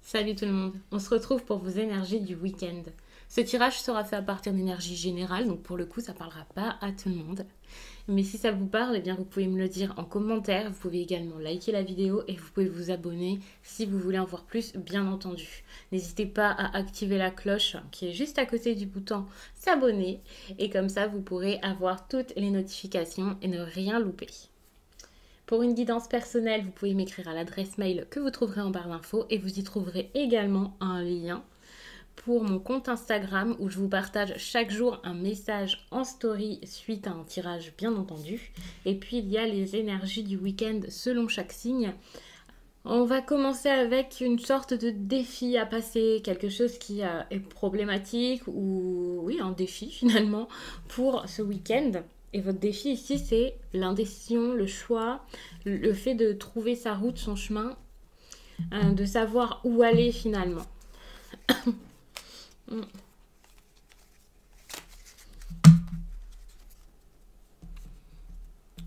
Salut tout le monde, on se retrouve pour vos énergies du week-end. Ce tirage sera fait à partir d'énergie générale, donc pour le coup ça ne parlera pas à tout le monde. Mais si ça vous parle, eh bien vous pouvez me le dire en commentaire, vous pouvez également liker la vidéo et vous pouvez vous abonner si vous voulez en voir plus, bien entendu. N'hésitez pas à activer la cloche qui est juste à côté du bouton s'abonner et comme ça vous pourrez avoir toutes les notifications et ne rien louper. Pour une guidance personnelle, vous pouvez m'écrire à l'adresse mail que vous trouverez en barre d'infos et vous y trouverez également un lien pour mon compte Instagram où je vous partage chaque jour un message en story suite à un tirage bien entendu. Et puis il y a les énergies du week-end selon chaque signe. On va commencer avec une sorte de défi à passer, quelque chose qui est problématique ou oui, un défi finalement pour ce week-end. Et votre défi ici, c'est l'indécision, le choix, le fait de trouver sa route, son chemin, de savoir où aller finalement.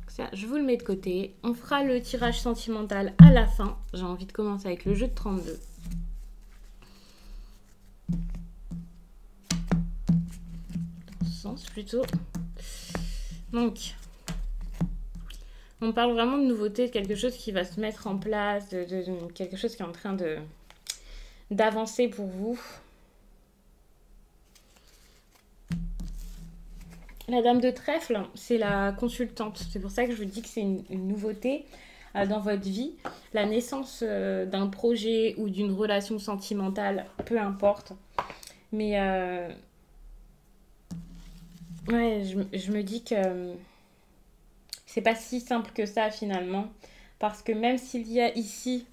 Ça, je vous le mets de côté. On fera le tirage sentimental à la fin. J'ai envie de commencer avec le jeu de 32. Sens plutôt. Donc, on parle vraiment de nouveauté, de quelque chose qui va se mettre en place, de quelque chose qui est en train d'avancer pour vous. La dame de trèfle, c'est la consultante. C'est pour ça que je vous dis que c'est une nouveauté dans votre vie. La naissance d'un projet ou d'une relation sentimentale, peu importe. Mais ouais, je me dis que c'est pas si simple que ça finalement. Parce que même s'il y a ici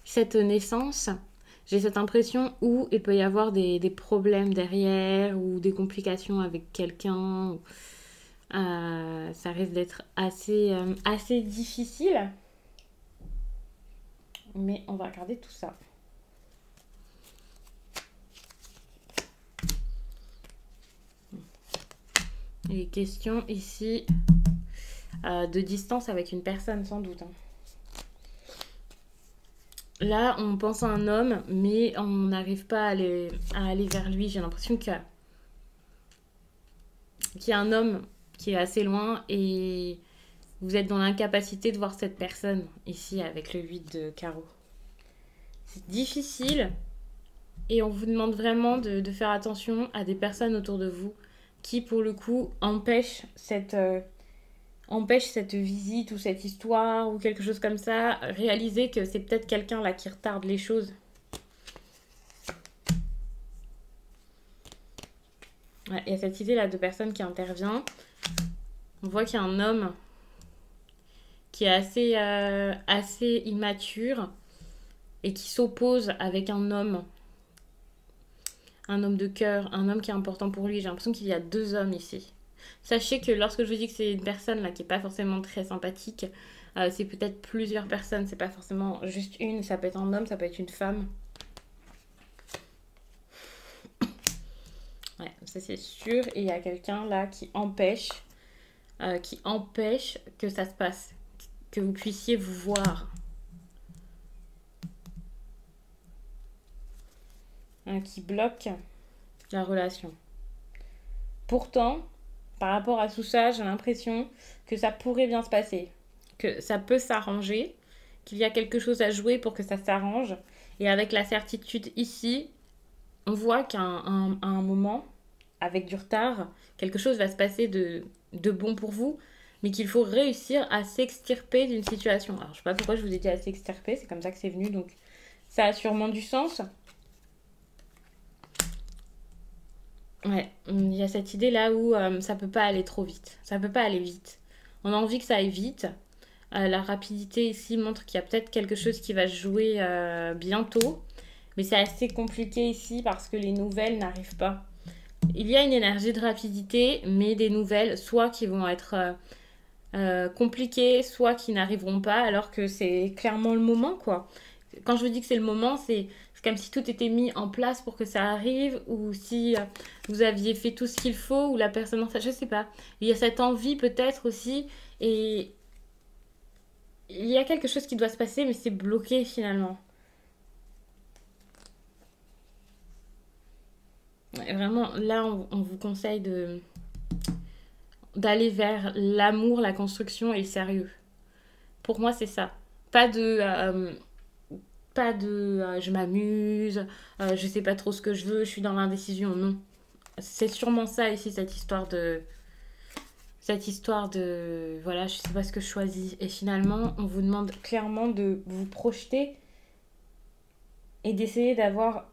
cette naissance, j'ai cette impression où il peut y avoir des problèmes derrière ou des complications avec quelqu'un. Ça risque d'être assez difficile. Mais on va regarder tout ça. Les questions ici de distance avec une personne sans doute. Là, on pense à un homme, mais on n'arrive pas à aller vers lui. J'ai l'impression qu'il y a un homme qui est assez loin et vous êtes dans l'incapacité de voir cette personne ici avec le 8 de carreau. C'est difficile et on vous demande vraiment de faire attention à des personnes autour de vous qui, pour le coup, empêchent cette visite ou cette histoire ou quelque chose comme ça. Réalisez que c'est peut-être quelqu'un là qui retarde les choses. Ouais, il y a cette idée là de personne qui intervient. On voit qu'il y a un homme qui est assez immature et qui s'oppose avec un homme de cœur, un homme qui est important pour lui. J'ai l'impression qu'il y a deux hommes ici. Sachez que lorsque je vous dis que c'est une personne là qui n'est pas forcément très sympathique, c'est peut-être plusieurs personnes, c'est pas forcément juste une, ça peut être un homme, ça peut être une femme. Ouais, ça c'est sûr. Et il y a quelqu'un là qui empêche que ça se passe, que vous puissiez vous voir. Qui bloque la relation. Pourtant, par rapport à tout ça, j'ai l'impression que ça pourrait bien se passer, que ça peut s'arranger, qu'il y a quelque chose à jouer pour que ça s'arrange. Et avec la certitude ici, on voit qu'à un moment, avec du retard, quelque chose va se passer de bon pour vous, mais qu'il faut réussir à s'extirper d'une situation. Alors, je sais pas pourquoi je vous ai dit à s'extirper, c'est comme ça que c'est venu, donc ça a sûrement du sens. Ouais, il y a cette idée là où ça peut pas aller trop vite. Ça peut pas aller vite. On a envie que ça aille vite. La rapidité ici montre qu'il y a peut-être quelque chose qui va se jouer bientôt. Mais c'est assez compliqué ici parce que les nouvelles n'arrivent pas. Il y a une énergie de rapidité, mais des nouvelles, soit qui vont être compliquées, soit qui n'arriveront pas, alors que c'est clairement le moment, quoi. Quand je vous dis que c'est le moment, c'est comme si tout était mis en place pour que ça arrive, ou si vous aviez fait tout ce qu'il faut, ou la personne en face, je sais pas. Il y a cette envie peut-être aussi, et il y a quelque chose qui doit se passer, mais c'est bloqué finalement. Et vraiment, là, on vous conseille d'aller vers l'amour, la construction et le sérieux. Pour moi, c'est ça. Pas de, je m'amuse, je sais pas trop ce que je veux, je suis dans l'indécision. Non. C'est sûrement ça ici, voilà, je sais pas ce que je choisis. Et finalement, on vous demande clairement de vous projeter et d'essayer d'avoir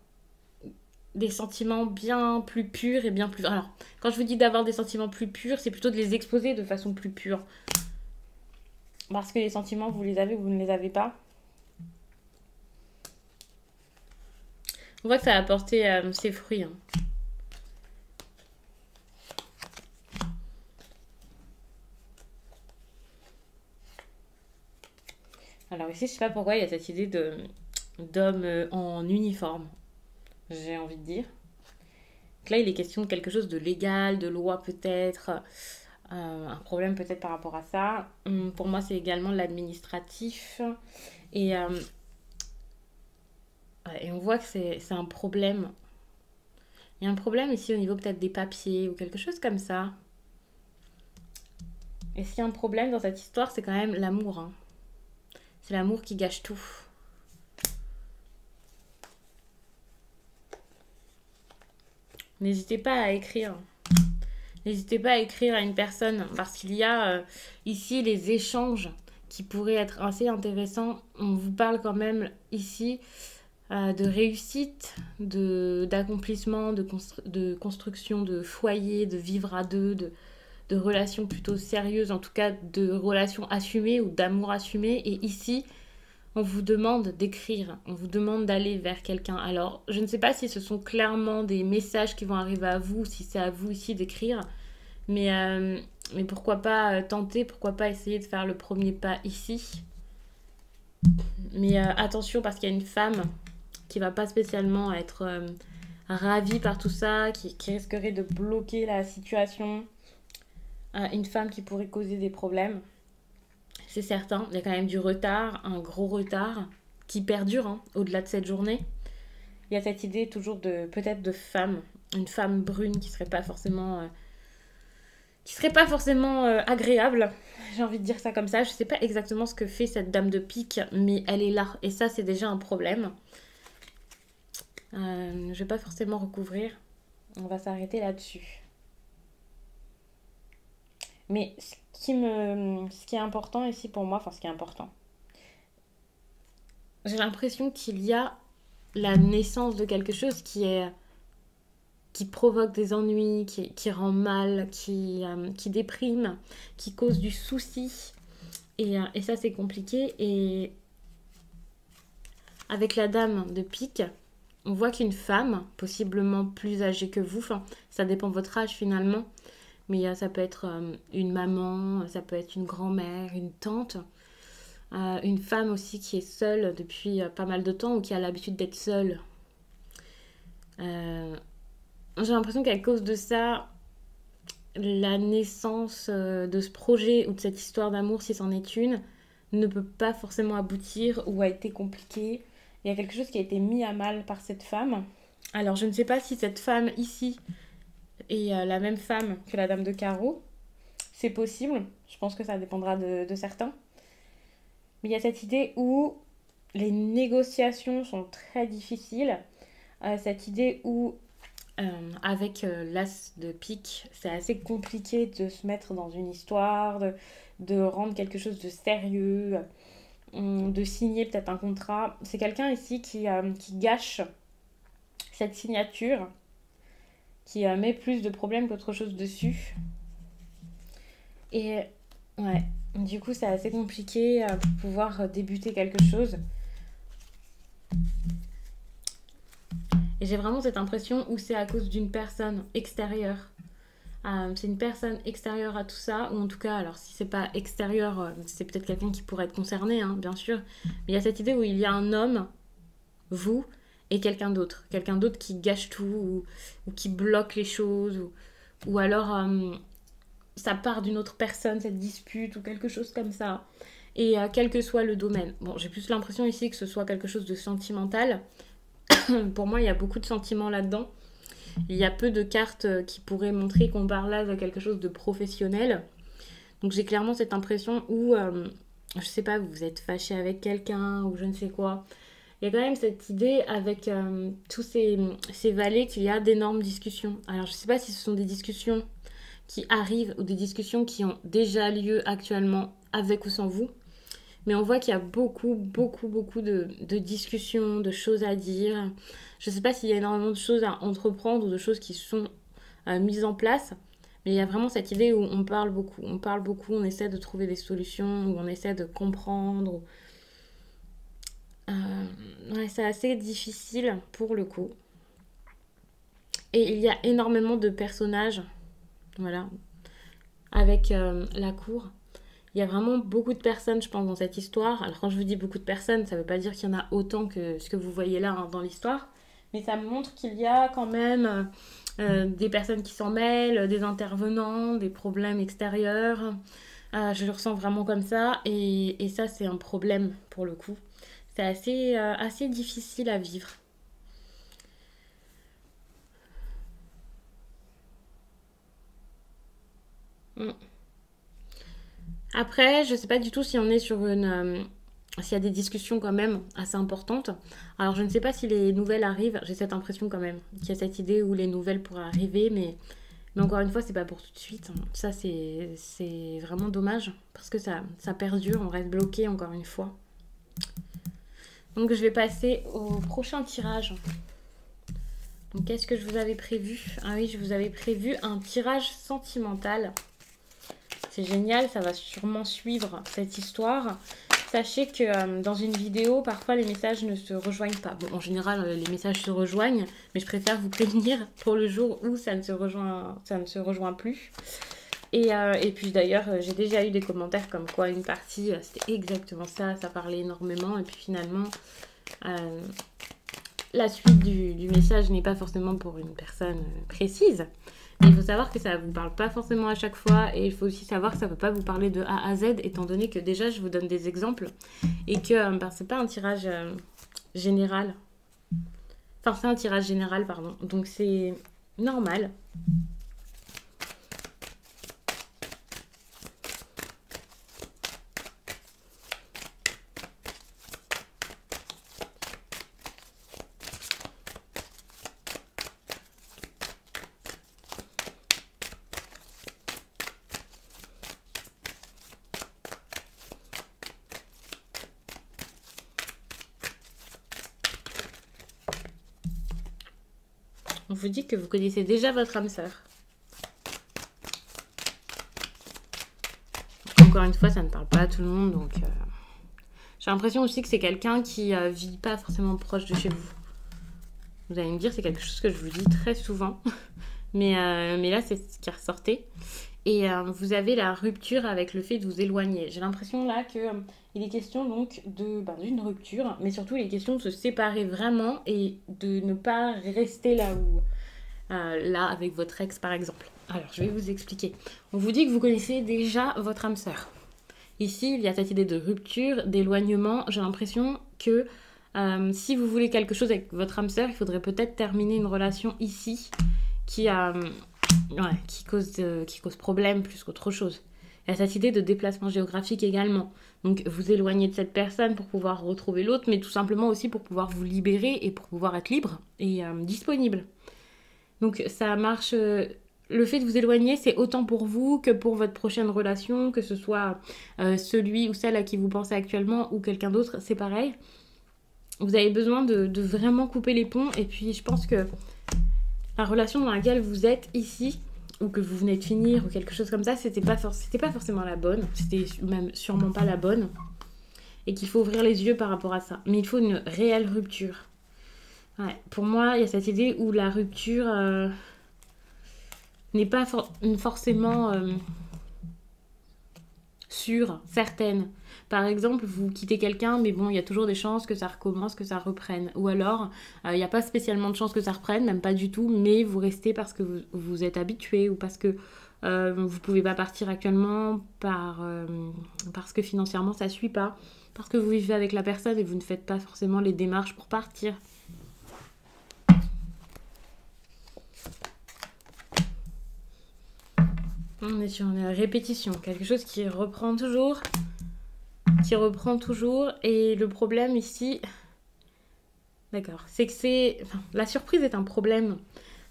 des sentiments bien plus purs et bien plus... Alors, quand je vous dis d'avoir des sentiments plus purs, c'est plutôt de les exposer de façon plus pure. Parce que les sentiments, vous les avez ou vous ne les avez pas. On voit que ça a apporté ses fruits. Hein. Alors ici, je sais pas pourquoi il y a cette idée d'homme en uniforme, j'ai envie de dire. Donc là, il est question de quelque chose de légal, de loi peut-être, un problème peut-être par rapport à ça. Pour moi, c'est également l'administratif. Et, et on voit que c'est un problème. Il y a un problème ici au niveau peut-être des papiers ou quelque chose comme ça. Et s'il y a un problème dans cette histoire, c'est quand même l'amour. Hein. C'est l'amour qui gâche tout. N'hésitez pas à écrire. N'hésitez pas à écrire à une personne parce qu'il y a ici les échanges qui pourraient être assez intéressants. On vous parle quand même ici de réussite, d'accomplissement, de construction de foyer, de vivre à deux, de relations plutôt sérieuses, en tout cas de relations assumées ou d'amour assumé. Et ici, on vous demande d'écrire, on vous demande d'aller vers quelqu'un. Alors, je ne sais pas si ce sont clairement des messages qui vont arriver à vous, si c'est à vous ici d'écrire, mais pourquoi pas tenter, pourquoi pas essayer de faire le premier pas ici. Mais attention, parce qu'il y a une femme qui va pas spécialement être ravie par tout ça, qui risquerait de bloquer la situation. Une femme qui pourrait causer des problèmes. C'est certain, il y a quand même du retard, un gros retard qui perdure hein, au-delà de cette journée. Il y a cette idée toujours de peut-être de femme, une femme brune qui serait pas forcément agréable. J'ai envie de dire ça comme ça. Je sais pas exactement ce que fait cette dame de pique, mais elle est là et ça c'est déjà un problème. Je vais pas forcément recouvrir. On va s'arrêter là-dessus. Mais ce qui est important ici pour moi, enfin ce qui est important, j'ai l'impression qu'il y a la naissance de quelque chose qui provoque des ennuis, qui rend mal, qui déprime, qui cause du souci. Et ça, c'est compliqué. Et avec la dame de pique, on voit qu'une femme, possiblement plus âgée que vous, enfin, ça dépend de votre âge finalement, mais ça peut être une maman, ça peut être une grand-mère, une tante, une femme aussi qui est seule depuis pas mal de temps ou qui a l'habitude d'être seule. J'ai l'impression qu'à cause de ça, la naissance de ce projet ou de cette histoire d'amour, si c'en est une, ne peut pas forcément aboutir ou a été compliquée. Il y a quelque chose qui a été mis à mal par cette femme. Alors je ne sais pas si cette femme ici est la même femme que la dame de carreau. C'est possible, je pense que ça dépendra de certains. Mais il y a cette idée où les négociations sont très difficiles. Cette idée où avec l'as de pique, c'est assez compliqué de se mettre dans une histoire, de rendre quelque chose de sérieux, de signer peut-être un contrat. C'est quelqu'un ici qui gâche cette signature, qui met plus de problèmes qu'autre chose dessus. Et ouais, du coup c'est assez compliqué pour pouvoir débuter quelque chose. Et j'ai vraiment cette impression où c'est à cause d'une personne extérieure. C'est une personne extérieure à tout ça, ou en tout cas, alors si c'est pas extérieur, c'est peut-être quelqu'un qui pourrait être concerné, hein, bien sûr. Mais il y a cette idée où il y a un homme, vous, et quelqu'un d'autre. Quelqu'un d'autre qui gâche tout, ou qui bloque les choses, ou alors ça part d'une autre personne, cette dispute, ou quelque chose comme ça. et quel que soit le domaine. Bon, j'ai plus l'impression ici que ce soit quelque chose de sentimental. Pour moi, il y a beaucoup de sentiments là-dedans. Il y a peu de cartes qui pourraient montrer qu'on parle là de quelque chose de professionnel. Donc j'ai clairement cette impression où, je sais pas, vous êtes fâché avec quelqu'un ou je ne sais quoi. Il y a quand même cette idée avec tous ces valets qu'il y a d'énormes discussions. Alors je sais pas si ce sont des discussions qui arrivent ou des discussions qui ont déjà lieu actuellement avec ou sans vous. Mais on voit qu'il y a beaucoup, beaucoup, beaucoup de discussions, de choses à dire. Je ne sais pas s'il y a énormément de choses à entreprendre ou de choses qui sont mises en place. Mais il y a vraiment cette idée où on parle beaucoup. On parle beaucoup, on essaie de trouver des solutions, où on essaie de comprendre. Ouais, c'est assez difficile pour le coup. Et il y a énormément de personnages, voilà, avec la cour. Il y a vraiment beaucoup de personnes, je pense, dans cette histoire. Alors quand je vous dis beaucoup de personnes, ça ne veut pas dire qu'il y en a autant que ce que vous voyez là dans l'histoire. Mais ça me montre qu'il y a quand même des personnes qui s'en mêlent, des intervenants, des problèmes extérieurs. Je le ressens vraiment comme ça. Et ça, c'est un problème pour le coup. C'est assez difficile à vivre. Mm. Après, je sais pas du tout si on est sur s'il y a des discussions quand même assez importantes. Alors je ne sais pas si les nouvelles arrivent, j'ai cette impression quand même qu'il y a cette idée où les nouvelles pourraient arriver, mais encore une fois, c'est pas pour tout de suite. Ça, c'est vraiment dommage parce que ça perdure, on reste bloqué encore une fois. Donc je vais passer au prochain tirage. Donc qu'est-ce que je vous avais prévu? Ah oui, je vous avais prévu un tirage sentimental. C'est génial, ça va sûrement suivre cette histoire. Sachez que dans une vidéo, parfois les messages ne se rejoignent pas. Bon, en général, les messages se rejoignent, mais je préfère vous prévenir pour le jour où ça ne se rejoint plus. Et puis d'ailleurs, j'ai déjà eu des commentaires comme quoi une partie, c'était exactement ça, ça parlait énormément. Et puis finalement, la suite du message n'est pas forcément pour une personne précise. Mais il faut savoir que ça ne vous parle pas forcément à chaque fois. Et il faut aussi savoir que ça ne peut pas vous parler de A à Z, étant donné que déjà, je vous donne des exemples. Et que c'est pas un tirage général. Enfin, c'est un tirage général, pardon. Donc c'est normal. On vous dit que vous connaissez déjà votre âme sœur. Encore une fois, ça ne parle pas à tout le monde, donc j'ai l'impression aussi que c'est quelqu'un qui vit pas forcément proche de chez vous. Vous allez me dire, c'est quelque chose que je vous dis très souvent, mais là, c'est ce qui ressortait. Et vous avez la rupture avec le fait de vous éloigner. J'ai l'impression là qu'il est question donc d'une rupture, mais surtout il est question de se séparer vraiment et de ne pas rester là avec votre ex par exemple. Alors je vais vous expliquer. On vous dit que vous connaissez déjà votre âme sœur. Ici il y a cette idée de rupture, d'éloignement. J'ai l'impression que si vous voulez quelque chose avec votre âme sœur, il faudrait peut-être terminer une relation ici qui cause problème plus qu'autre chose. Il y a cette idée de déplacement géographique également. Donc vous éloignez de cette personne pour pouvoir retrouver l'autre, mais tout simplement aussi pour pouvoir vous libérer et pour pouvoir être libre et disponible. Donc ça marche. Le fait de vous éloigner, c'est autant pour vous que pour votre prochaine relation, que ce soit celui ou celle à qui vous pensez actuellement ou quelqu'un d'autre, c'est pareil. Vous avez besoin de vraiment couper les ponts. Et puis je pense que la relation dans laquelle vous êtes ici, ou que vous venez de finir, ou quelque chose comme ça, c'était pas forcément la bonne. C'était même sûrement pas la bonne. Et qu'il faut ouvrir les yeux par rapport à ça. Mais il faut une réelle rupture. Ouais, pour moi, il y a cette idée où la rupture n'est pas forcément sûre, certaine. Par exemple, vous quittez quelqu'un, mais bon, il y a toujours des chances que ça recommence, que ça reprenne. Ou alors, il n'y a pas spécialement de chances que ça reprenne, même pas du tout, mais vous restez parce que vous êtes habitué ou parce que vous ne pouvez pas partir actuellement par parce que financièrement ça suit pas, parce que vous vivez avec la personne et vous ne faites pas forcément les démarches pour partir. On est sur une répétition, quelque chose qui reprend toujours, et le problème ici, d'accord, c'est que la surprise est un problème.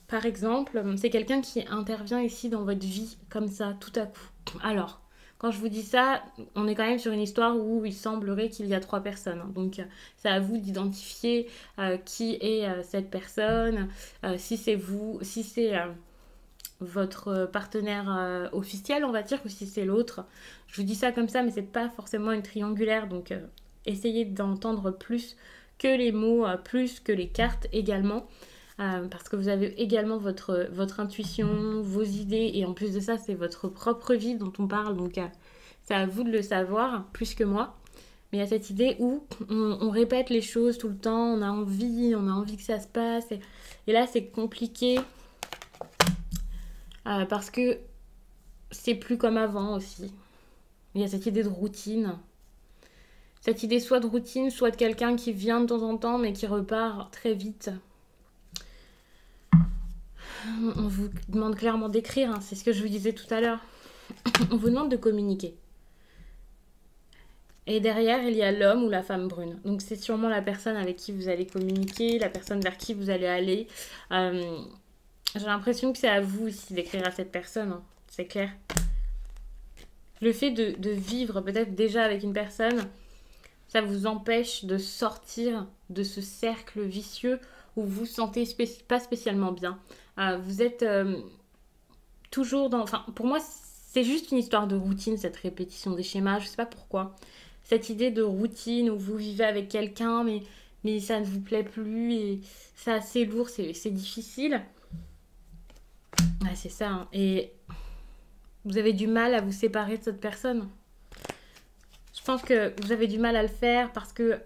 Par exemple, c'est quelqu'un qui intervient ici dans votre vie, comme ça, tout à coup. Alors, quand je vous dis ça, on est quand même sur une histoire où il semblerait qu'il y a 3 personnes. Donc, c'est à vous d'identifier qui est cette personne, si c'est vous, si c'est votre partenaire officiel, on va dire, ou si c'est l'autre. Je vous dis ça comme ça, mais c'est pas forcément une triangulaire, donc essayez d'entendre plus que les mots, plus que les cartes également. Parce que vous avez également votre intuition, vos idées, et en plus de ça, c'est votre propre vie dont on parle, donc c'est à vous de le savoir, plus que moi. Mais il y a cette idée où on répète les choses tout le temps, on a envie que ça se passe, et là c'est compliqué, parce que c'est plus comme avant aussi. Il y a cette idée de routine. Cette idée soit de routine, soit de quelqu'un qui vient de temps en temps, mais qui repart très vite. On vous demande clairement d'écrire, hein, c'est ce que je vous disais tout à l'heure. On vous demande de communiquer. Et derrière, il y a l'homme ou la femme brune. Donc c'est sûrement la personne avec qui vous allez communiquer, la personne vers qui vous allez aller. J'ai l'impression que c'est à vous aussi d'écrire à cette personne, hein, c'est clair. Le fait de vivre peut-être déjà avec une personne, ça vous empêche de sortir de ce cercle vicieux où vous vous sentez pas spécialement bien. Vous êtes toujours dans... Enfin, pour moi, c'est juste une histoire de routine, cette répétition des schémas. Je sais pas pourquoi. Cette idée de routine où vous vivez avec quelqu'un, mais ça ne vous plaît plus et c'est assez lourd, c'est difficile. Ouais, c'est ça. Hein. Et vous avez du mal à vous séparer de cette personne. Je pense que vous avez du mal à le faire parce que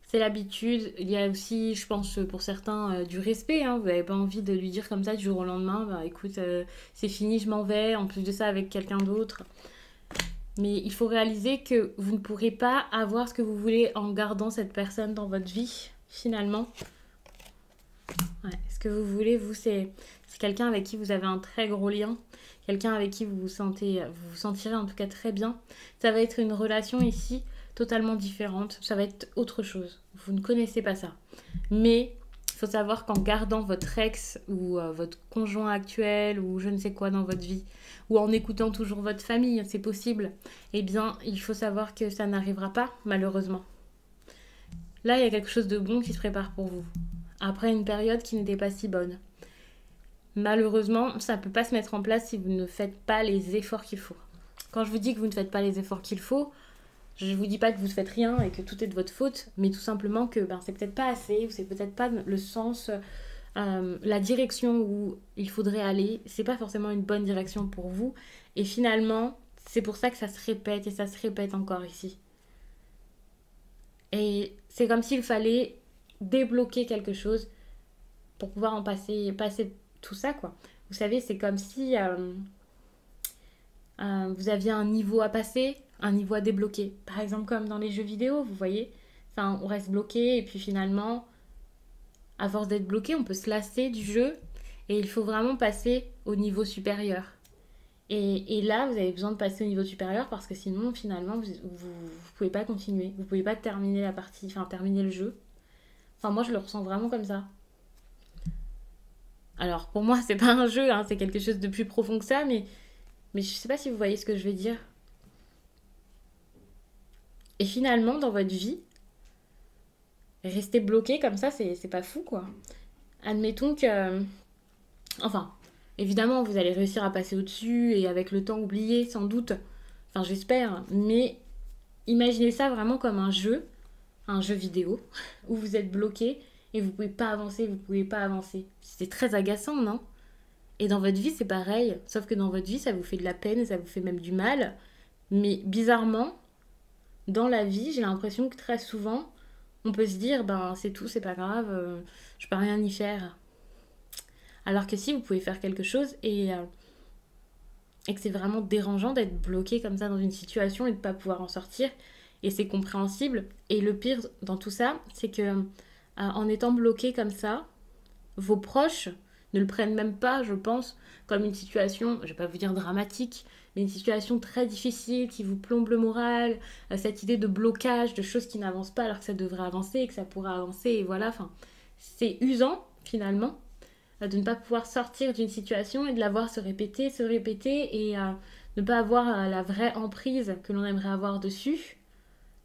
c'est l'habitude. Il y a aussi, je pense, pour certains, du respect. Hein. Vous n'avez pas envie de lui dire comme ça du jour au lendemain, bah écoute, c'est fini, je m'en vais. En plus de ça, avec quelqu'un d'autre. Mais il faut réaliser que vous ne pourrez pas avoir ce que vous voulez en gardant cette personne dans votre vie, finalement. Ouais, ce que vous voulez, vous, c'est quelqu'un avec qui vous avez un très gros lien. Quelqu'un avec qui vous vous sentirez en tout cas très bien. Ça va être une relation ici totalement différente. Ça va être autre chose. Vous ne connaissez pas ça. Mais il faut savoir qu'en gardant votre ex ou votre conjoint actuel ou je ne sais quoi dans votre vie, ou en écoutant toujours votre famille, c'est possible, eh bien, il faut savoir que ça n'arrivera pas, malheureusement. Là, il y a quelque chose de bon qui se prépare pour vous. Après une période qui n'était pas si bonne. Malheureusement, ça ne peut pas se mettre en place si vous ne faites pas les efforts qu'il faut. Quand je vous dis que vous ne faites pas les efforts qu'il faut, je ne vous dis pas que vous ne faites rien et que tout est de votre faute, mais tout simplement que c'est peut-être pas assez, ou c'est peut-être pas le sens, la direction où il faudrait aller. C'est pas forcément une bonne direction pour vous. Et finalement, c'est pour ça que ça se répète et ça se répète encore ici. Et c'est comme s'il fallait débloquer quelque chose pour pouvoir en passer tout ça, quoi. Vous savez, c'est comme si vous aviez un niveau à passer, un niveau à débloquer. Par exemple, comme dans les jeux vidéo, vous voyez. Enfin, on reste bloqué et puis finalement, à force d'être bloqué, on peut se lasser du jeu et il faut vraiment passer au niveau supérieur. Et là, vous avez besoin de passer au niveau supérieur parce que sinon, finalement, vous pouvez pas continuer. Vous pouvez pas terminer la partie, enfin, terminer le jeu. Enfin, moi, je le ressens vraiment comme ça. Alors, pour moi, c'est pas un jeu, hein, c'est quelque chose de plus profond que ça, mais je sais pas si vous voyez ce que je veux dire. Et finalement, dans votre vie, rester bloqué comme ça, c'est pas fou, quoi. Admettons que... Enfin, évidemment, vous allez réussir à passer au-dessus et avec le temps oublier, sans doute. Enfin, j'espère. Mais imaginez ça vraiment comme un jeu vidéo, où vous êtes bloqué et vous pouvez pas avancer, vous pouvez pas avancer. C'est très agaçant, non? Et dans votre vie, c'est pareil. Sauf que dans votre vie, ça vous fait de la peine, ça vous fait même du mal. Mais bizarrement, dans la vie, j'ai l'impression que très souvent, on peut se dire, c'est tout, c'est pas grave, je peux rien y faire. Alors que si, vous pouvez faire quelque chose et et que c'est vraiment dérangeant d'être bloqué comme ça dans une situation et de ne pas pouvoir en sortir. Et c'est compréhensible. Et le pire dans tout ça, c'est que en étant bloqué comme ça, vos proches ne le prennent même pas, je pense, comme une situation, je vais pas vous dire dramatique, mais une situation très difficile qui vous plombe le moral, cette idée de blocage, de choses qui n'avancent pas alors que ça devrait avancer et que ça pourra avancer, et voilà, enfin, c'est usant finalement de ne pas pouvoir sortir d'une situation et de la voir se répéter et ne pas avoir la vraie emprise que l'on aimerait avoir dessus.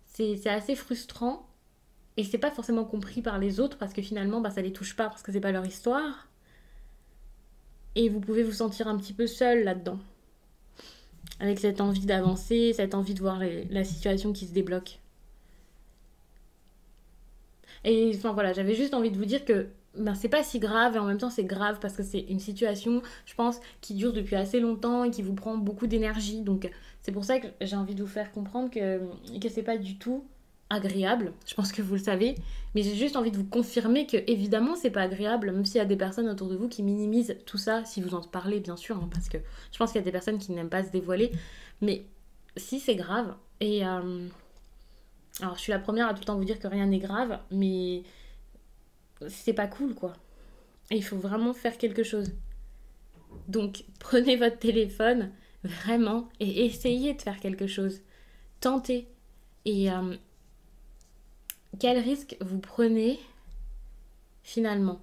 C'est assez frustrant et c'est pas forcément compris par les autres parce que finalement ça les touche pas parce que c'est pas leur histoire. Et vous pouvez vous sentir un petit peu seul là-dedans. Avec cette envie d'avancer, cette envie de voir la situation qui se débloque. Et enfin voilà, j'avais juste envie de vous dire que c'est pas si grave et en même temps c'est grave parce que c'est une situation, je pense, qui dure depuis assez longtemps et qui vous prend beaucoup d'énergie. Donc c'est pour ça que j'ai envie de vous faire comprendre que c'est pas du tout agréable. Je pense que vous le savez, mais j'ai juste envie de vous confirmer que évidemment c'est pas agréable, même s'il y a des personnes autour de vous qui minimisent tout ça, si vous en parlez bien sûr, hein, parce que je pense qu'il y a des personnes qui n'aiment pas se dévoiler, mais si c'est grave et alors je suis la première à tout le temps vous dire que rien n'est grave, mais c'est pas cool quoi. Et il faut vraiment faire quelque chose. Donc prenez votre téléphone vraiment et essayez de faire quelque chose. Tentez. Et quel risque vous prenez finalement?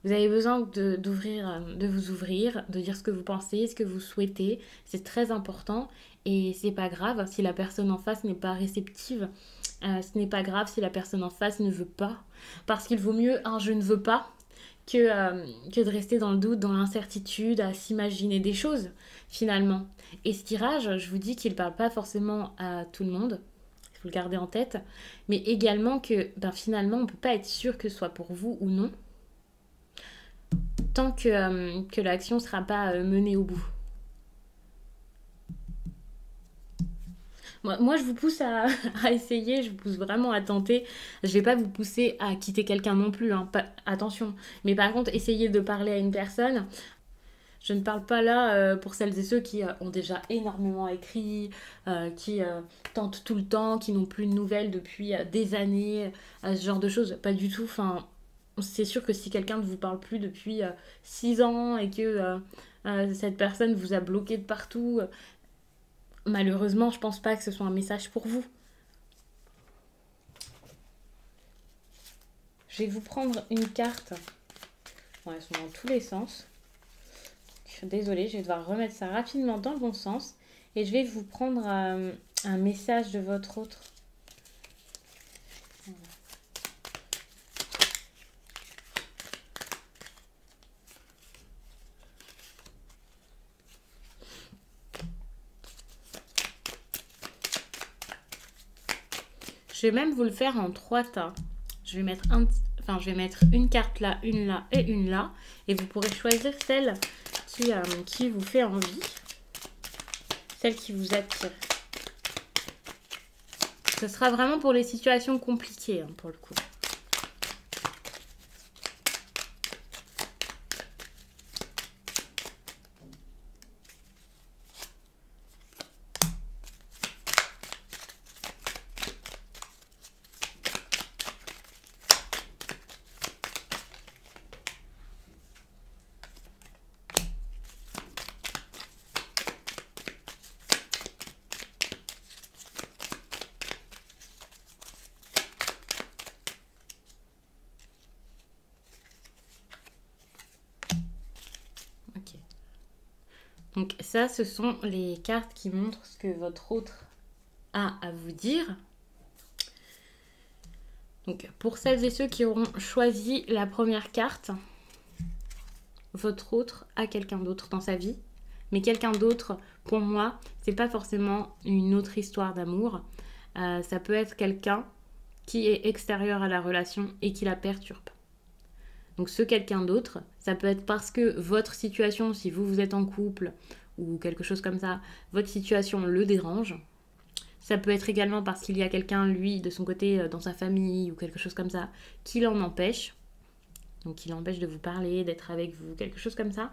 Vous avez besoin de vous ouvrir, de dire ce que vous pensez, ce que vous souhaitez. C'est très important et c'est pas grave si la personne en face n'est pas réceptive. Ce n'est pas grave si la personne en face ne veut pas. Parce qu'il vaut mieux un je ne veux pas que de rester dans le doute, dans l'incertitude, à s'imaginer des choses finalement. Et ce tirage, je vous dis qu'il ne parle pas forcément à tout le monde. Il faut le garder en tête. Mais également que finalement, on ne peut pas être sûr que ce soit pour vous ou non tant que l'action ne sera pas menée au bout. Moi, je vous pousse à essayer, je vous pousse vraiment à tenter. Je ne vais pas vous pousser à quitter quelqu'un non plus, hein, attention. Mais par contre, essayez de parler à une personne. Je ne parle pas là pour celles et ceux qui ont déjà énormément écrit, qui tentent tout le temps, qui n'ont plus de nouvelles depuis des années, ce genre de choses. Pas du tout. Enfin, c'est sûr que si quelqu'un ne vous parle plus depuis 6 ans et que cette personne vous a bloqué de partout, malheureusement, je pense pas que ce soit un message pour vous. Je vais vous prendre une carte. Bon, elles sont dans tous les sens. Désolée, je vais devoir remettre ça rapidement dans le bon sens. Et je vais vous prendre un message de votre autre. Voilà. Je vais même vous le faire en 3 tas. Je vais mettre une carte là, une là et une là. Et vous pourrez choisir celle qui vous fait envie. Celle qui vous attire. Ce sera vraiment pour les situations compliquées, hein, pour le coup. Donc ça, ce sont les cartes qui montrent ce que votre autre a à vous dire. Donc pour celles et ceux qui auront choisi la première carte, votre autre a quelqu'un d'autre dans sa vie. Mais quelqu'un d'autre, pour moi, c'est pas forcément une autre histoire d'amour. Ça peut être quelqu'un qui est extérieur à la relation et qui la perturbe. Donc ce quelqu'un d'autre, ça peut être parce que votre situation, si vous êtes en couple ou quelque chose comme ça, votre situation le dérange. Ça peut être également parce qu'il y a quelqu'un, lui, de son côté, dans sa famille ou quelque chose comme ça, qui l'en empêche. donc qui l'empêche de vous parler, d'être avec vous, quelque chose comme ça.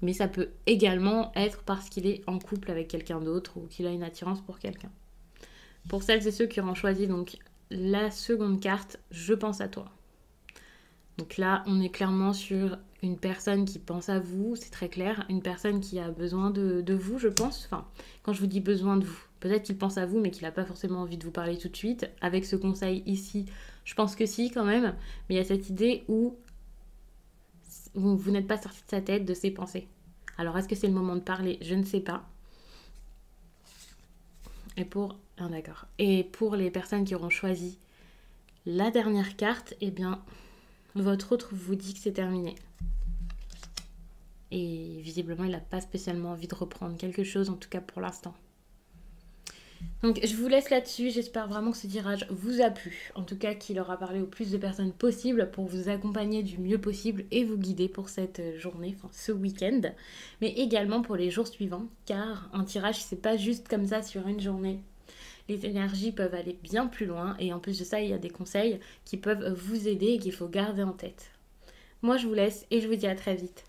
Mais ça peut également être parce qu'il est en couple avec quelqu'un d'autre ou qu'il a une attirance pour quelqu'un. Pour celles et ceux qui auront choisi donc la seconde carte, je pense à toi. Donc là, on est clairement sur une personne qui pense à vous, c'est très clair, une personne qui a besoin de vous, je pense. Enfin, quand je vous dis besoin de vous, peut-être qu'il pense à vous, mais qu'il n'a pas forcément envie de vous parler tout de suite. Avec ce conseil ici, je pense que si, quand même. Mais il y a cette idée où vous n'êtes pas sorti de sa tête, de ses pensées. Alors, est-ce que c'est le moment de parler? Je ne sais pas. D'accord. Et pour les personnes qui auront choisi la dernière carte, eh bien, votre autre vous dit que c'est terminé. Et visiblement, il n'a pas spécialement envie de reprendre quelque chose, en tout cas pour l'instant. Donc je vous laisse là-dessus, j'espère vraiment que ce tirage vous a plu, en tout cas qu'il aura parlé au plus de personnes possible pour vous accompagner du mieux possible et vous guider pour cette journée, enfin ce week-end, mais également pour les jours suivants, car un tirage c'est pas juste comme ça sur une journée. Les énergies peuvent aller bien plus loin et en plus de ça, il y a des conseils qui peuvent vous aider et qu'il faut garder en tête. Moi je vous laisse et je vous dis à très vite.